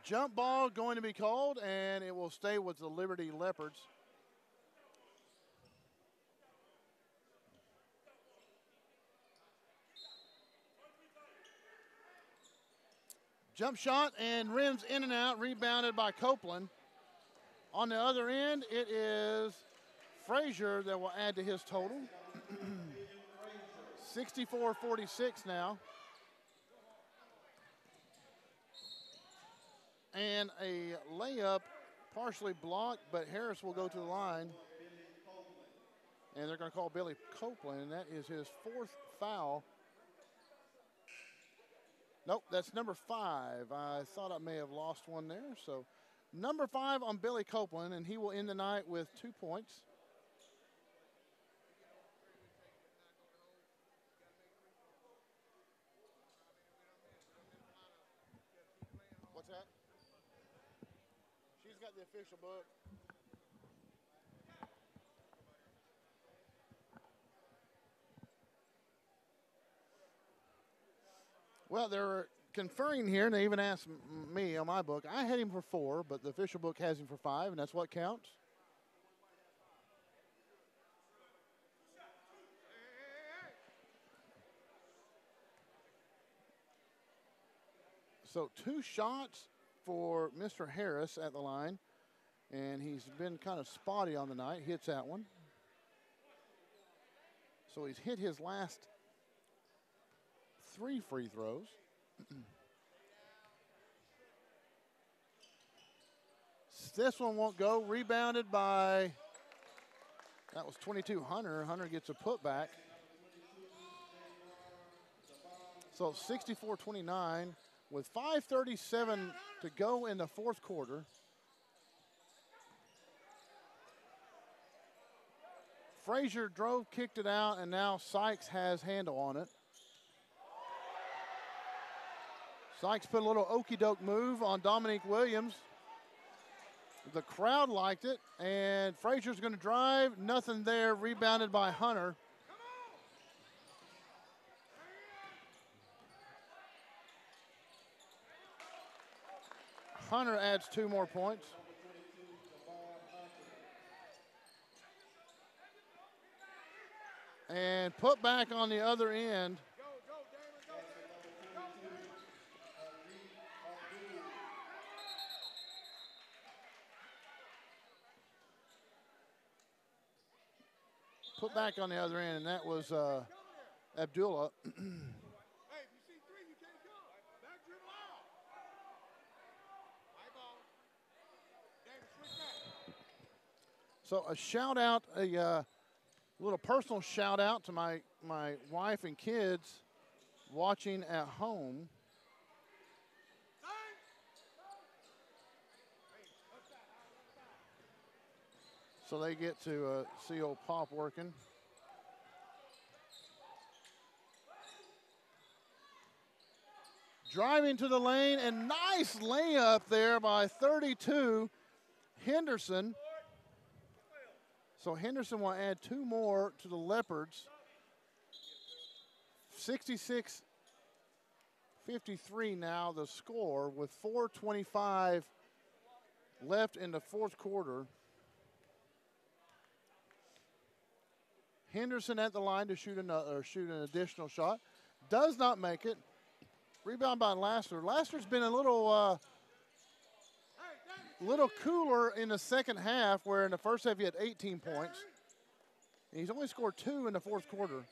Jump ball going to be called, and it will stay with the Liberty Leopards. Jump shot and rims in and out, rebounded by Copeland. On the other end, it is Frazier that will add to his total. 64-46 now. And a layup partially blocked, but Harris will go to the line. And they're going to call Billy Copeland, and that is his 4th foul. Nope, that's number 5. I thought I may have lost one there. So number 5 on Billy Copeland, and he will end the night with 2 points. What's that? She's got the official book. Well, they're conferring here, and they even asked me on my book. I had him for 4, but the official book has him for 5, and that's what counts. So 2 shots for Mr. Harris at the line, and he's been kind of spotty on the night. Hits that one. So he's hit his last 3 free throws. This one won't go. Rebounded by, that was 22 Hunter. Hunter gets a putback. So 64-29 with 5:37 to go in the 4th quarter. Frazier drove, kicked it out, and now Sykes has handle on it. Sykes put a little okey-doke move on Dominique Williams. The crowd liked it, and Frazier's going to drive. Nothing there. Rebounded by Hunter. Hunter adds 2 more points. And put back on the other end. Put back on the other end, and that was Abdullah. Hey, if you see 3, you can't go. Back dribble out. High ball. David, switch back. So a shout out, a little personal shout out to my wife and kids watching at home. So they get to see old Pop working. Driving to the lane, and nice layup there by 32, Henderson. So Henderson will add 2 more to the Leopards. 66-53 now the score with 4:25 left in the 4th quarter. Henderson at the line to shoot an additional shot. Does not make it. Rebound by Lassiter. Lassiter's been a little cooler in the second half, where in the first half he had 18 points. And he's only scored 2 in the 4th quarter.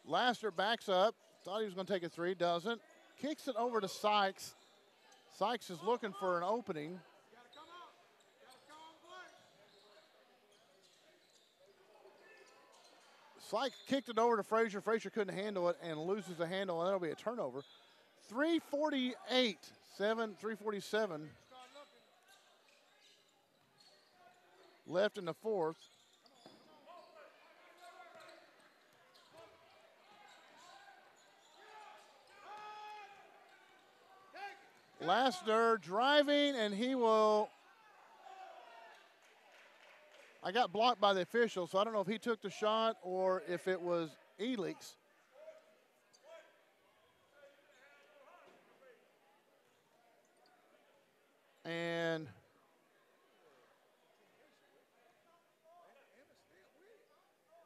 Lassiter backs up. Thought he was going to take a 3, doesn't. Kicks it over to Sykes. Sykes is looking for an opening. Sykes kicked it over to Frazier. Frazier couldn't handle it and loses the handle, and that'll be a turnover. 3:47 left in the 4th. Lassiter driving, and he will. I got blocked by the official, so I don't know if he took the shot or if it was Elix. And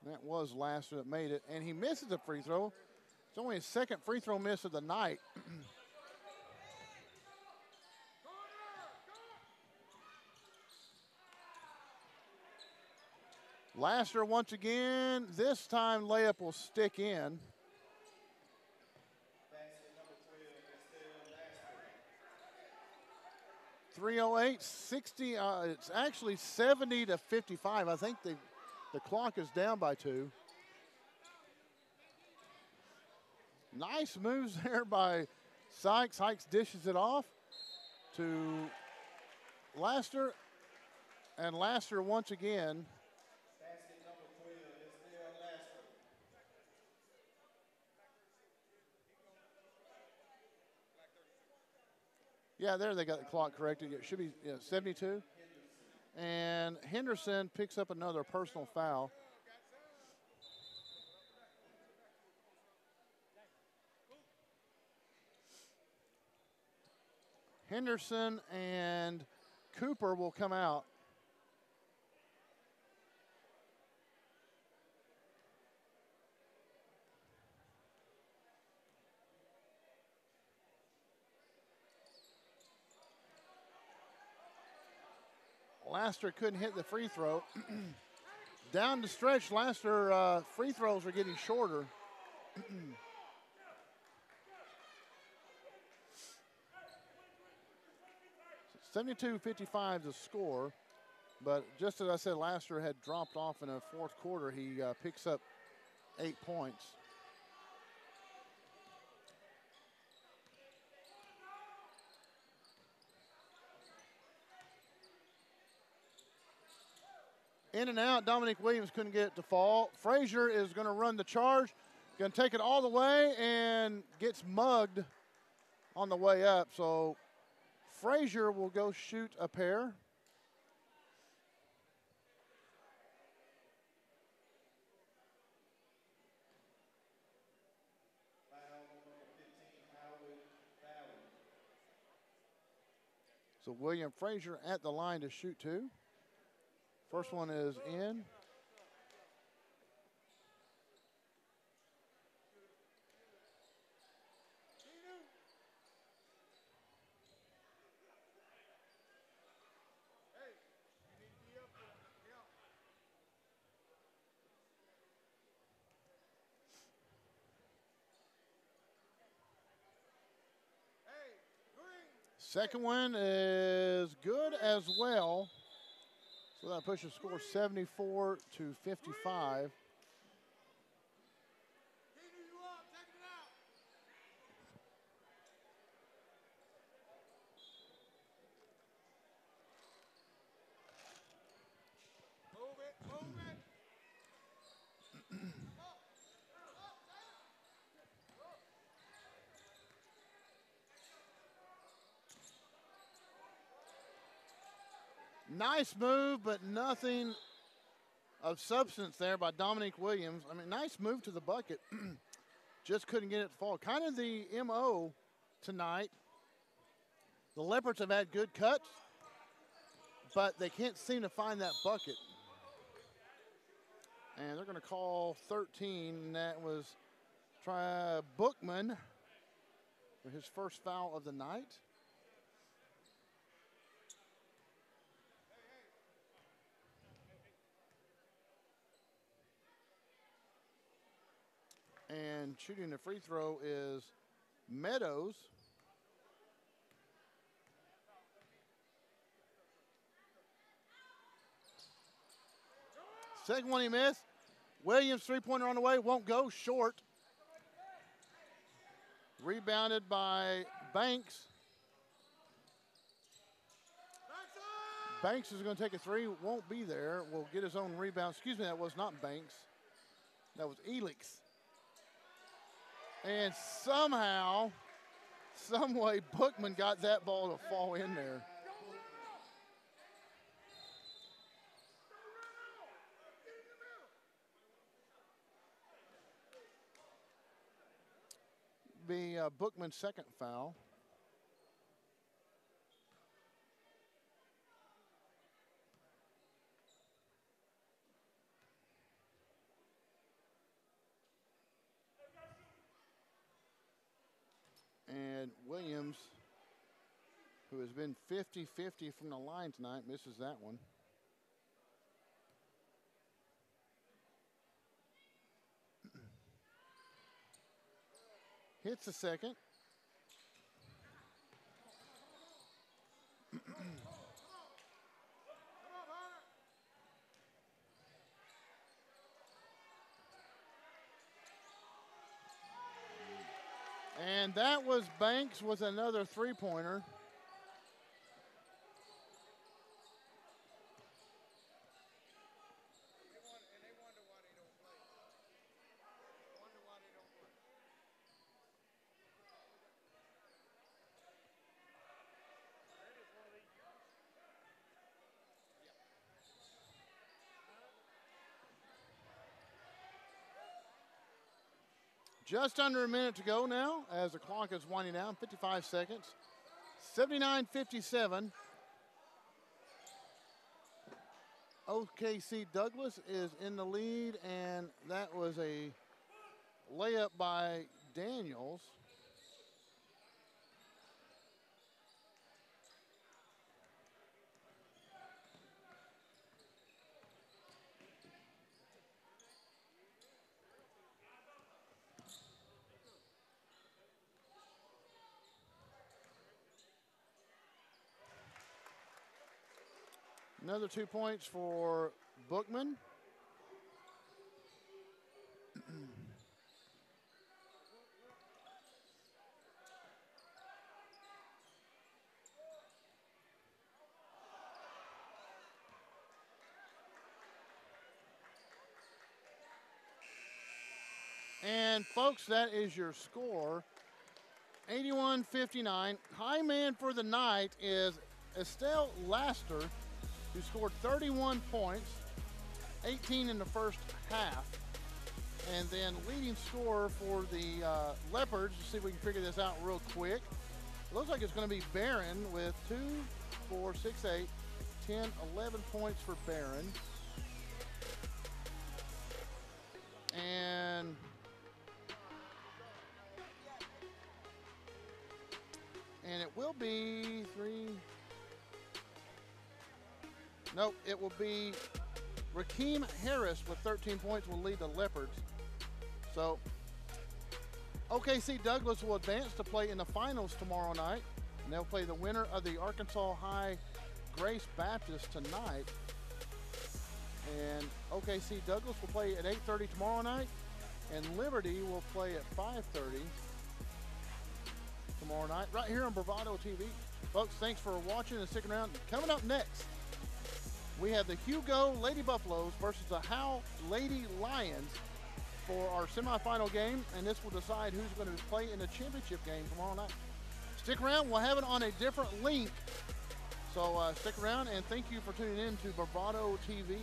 that was Lassiter that made it, and he misses a free throw. It's only his 2nd free throw miss of the night. Lassiter once again. This time layup will stick in. .308, 60. It's actually 70-55. I think the clock is down by 2. Nice moves there by Sykes. Sykes dishes it off to Lassiter, and Lassiter once again. Yeah, there they got the clock corrected. It should be 72. And Henderson picks up another personal foul. Henderson and Cooper will come out. Laster couldn't hit the free throw. Down the stretch, Laster free throws are getting shorter. 72-55 the score, but just as I said, Laster had dropped off in the fourth quarter. He picks up 8 points. In and out, Dominic Williams couldn't get it to fall. Frazier is going to run the charge, going to take it all the way and gets mugged on the way up. So Frazier will go shoot a pair. So William Frazier at the line to shoot 2. First one is in. Second one is good as well. So that pushes the score 74-55. Nice move, but nothing of substance there by Dominic Williams. I mean, nice move to the bucket. Just couldn't get it to fall. Kind of the MO tonight. The Leopards have had good cuts, but they can't seem to find that bucket. And they're going to call 13. That was Bookman for his first foul of the night. And shooting the free throw is Meadows. Second one he missed. Williams three-pointer on the way, won't go, short. Rebounded by Banks. Banks is going to take a three, won't be there. Will get his own rebound. Excuse me, that was not Banks. That was Elix. And somehow, some way, Bookman got that ball to fall in there. Be Bookman's second foul. And Williams, who has been 50-50 from the line tonight, misses that one. Hits the second. And that was Banks with another three-pointer. Just under a minute to go now as the clock is winding down, 55 seconds. 79-57. OKC Douglas is in the lead, and that was a layup by Daniels. Another 2 points for Bookman. And folks, that is your score. 81-59. High man for the night is Estelle Laster, who scored 31 points, 18 in the first half. And then leading scorer for the Leopards, let's see if we can figure this out real quick. It looks like it's going to be Barron with 2, 4, 6, 8, 10, 11 points for Barron. And it will be 3. Nope, it will be Rakeem Harris with 13 points will lead the Leopards. So OKC Douglas will advance to play in the finals tomorrow night. And they'll play the winner of the Arkansas High Grace Baptist tonight. And OKC Douglas will play at 8:30 tomorrow night. And Liberty will play at 5:30 tomorrow night, right here on Bravado TV. Folks, thanks for watching and sticking around. Coming up next, we have the Hugo Lady Buffaloes versus the Howe Lady Lions for our semifinal game, and this will decide who's going to play in the championship game tomorrow night. Stick around. We'll have it on a different link. So stick around, and thank you for tuning in to Bravado TV.